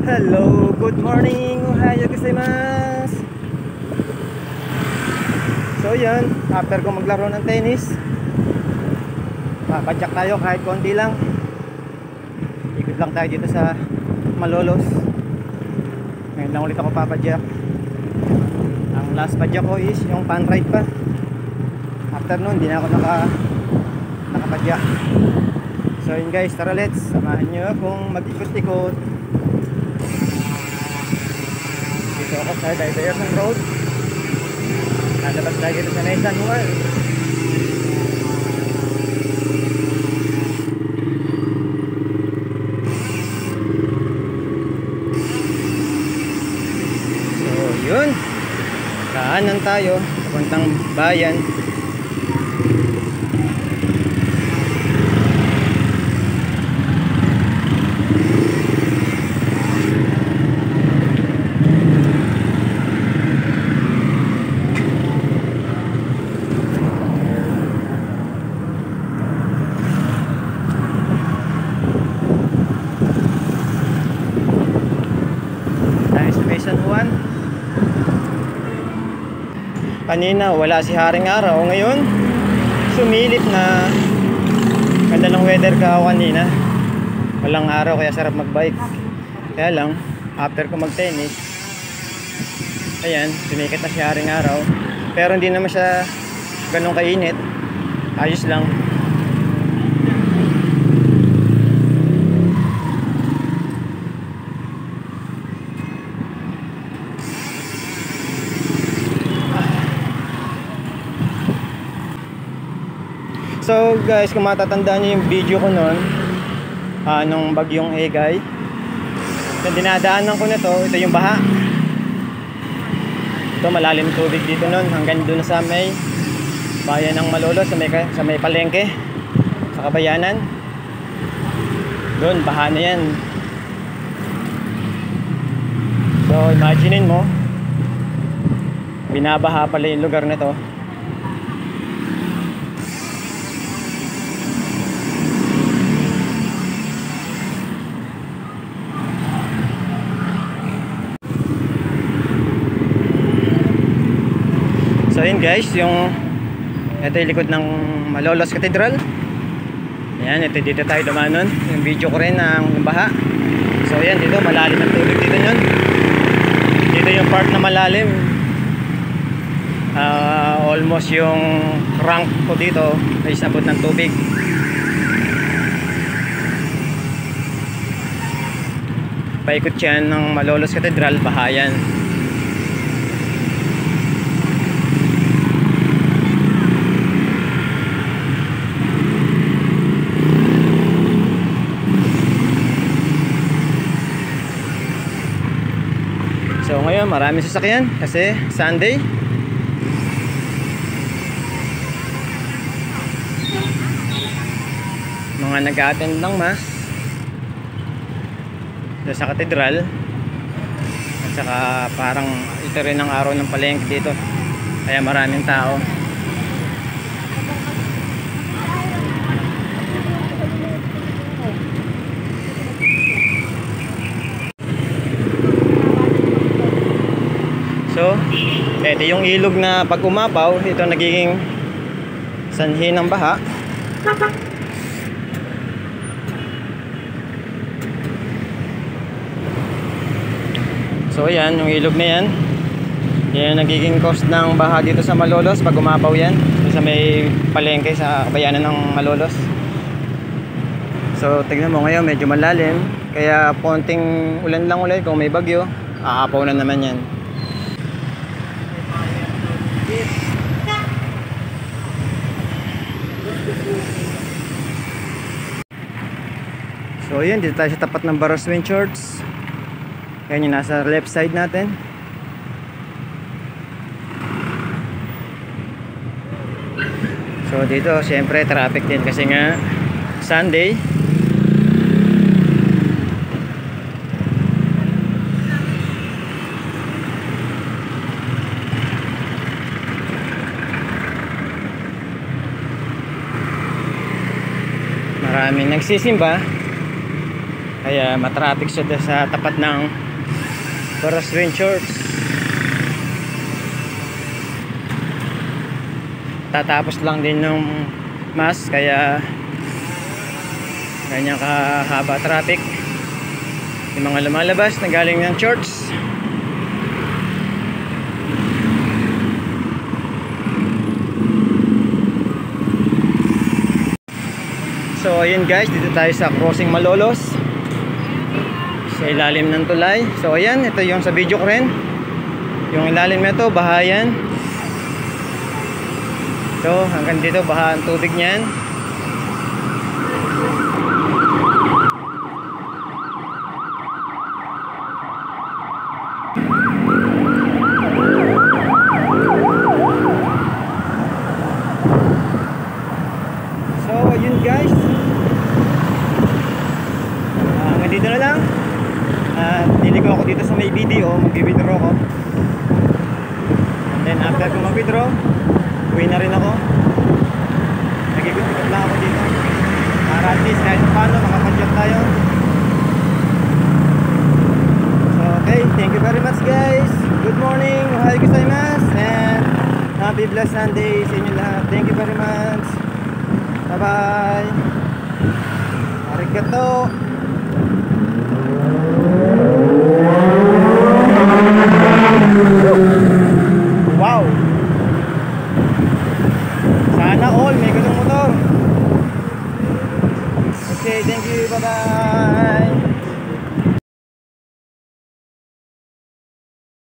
Hello, good morning, ohayo gozaimasu. So yan, after ko maglaro ng tennis, papadyak tayo kahit konti lang. Ikot lang tayo dito sa Malolos. Ngayon lang ulit ako papadyak. Ang last padyak ko is yung pan ride pa. After nun, hindi na ako nakapadyak. So yun guys, tara let's, samahan nyo akong mag-ikot-ikot. Dito ako sa Diversion Road. Lalabas tayo dito sa May San Juan. So yun, kaanan tayo papuntang bayan. San Juan. Kanina wala si haring araw, ngayon sumilip na. Ganda ng weather ka kanina, walang araw kaya sarap magbike. Kaya lang after ko mag tennis, ayan, sumikat na si haring araw, pero hindi naman siya ganun kainit, ayos lang. So guys, kung matatandaan nyo yung video ko noon, nung bagyong Egay, yung dinadaanan ko na to, ito yung baha. Ito malalim tubig dito noon, hanggang doon sa may bayan ng Malolos, sa may palengke, sa Kabayanan. Doon, baha na yan. So imaginein mo, binabaha pala yung lugar na to. So yun guys, ito yung likod ng Malolos Cathedral. Ayan, ito dito tayo dumanon. Yung video ko rin ng baha. So yan, dito malalim ang tubig dito nun. Dito yung part na malalim. Almost yung rank ko dito ay sabot ng tubig. Paikot yan ng Malolos Cathedral, bahayan. So ngayon maraming sasakyan kasi Sunday. Mga nag-a-attend ng mass sa katedral. At saka parang ito rin ang araw ng palengke dito, kaya maraming tao. So, ito yung ilog na pag umapaw, ito nagiging sanhi ng baha. So, yan, yung ilog na yan. Yan nagiging cause ng baha dito sa Malolos pag umapaw yan. Sa may palengke sa Kabayanan ng Malolos. So, tignan mo ngayon, medyo malalim. Kaya, konting ulan lang ulit. Kung may bagyo, aapaw na naman yan. So yun, dito tayo sa tapat ng Baroswin Church. Yan yung nasa left side natin. So dito syempre traffic din kasi nga Sunday. Maraming nagsisimba. Kaya matraffic siya sa tapat ng Baras Green Shores. Tatapos lang din ng mass, kaya ganyan kahaba traffic. Yung mga lumalabas na galing ng church. So ayun guys, dito tayo sa crossing Malolos, sa ilalim ng tulay. So ayan, ito yung sa video ko rin. Yung ilalim nito, bahayan. So hanggang dito, baha ang tubig niyan. So ayun guys, hanggang dito na lang. Niligo ako dito sa may video, mag-withdraw ko. And then after ko mag-withdraw, uwi na rin ako. Nag-ikot-ikot lang ako dito para at least kahit paano makapag-vlog tayo. So okay, thank you very much guys. Good morning, ohayou gozaimasu, and happy blessed Sunday sa inyo lahat. Thank you very much. Bye bye. Arigato. Wow. Sana all may ganung motor. Okay, thank you. Bye bye.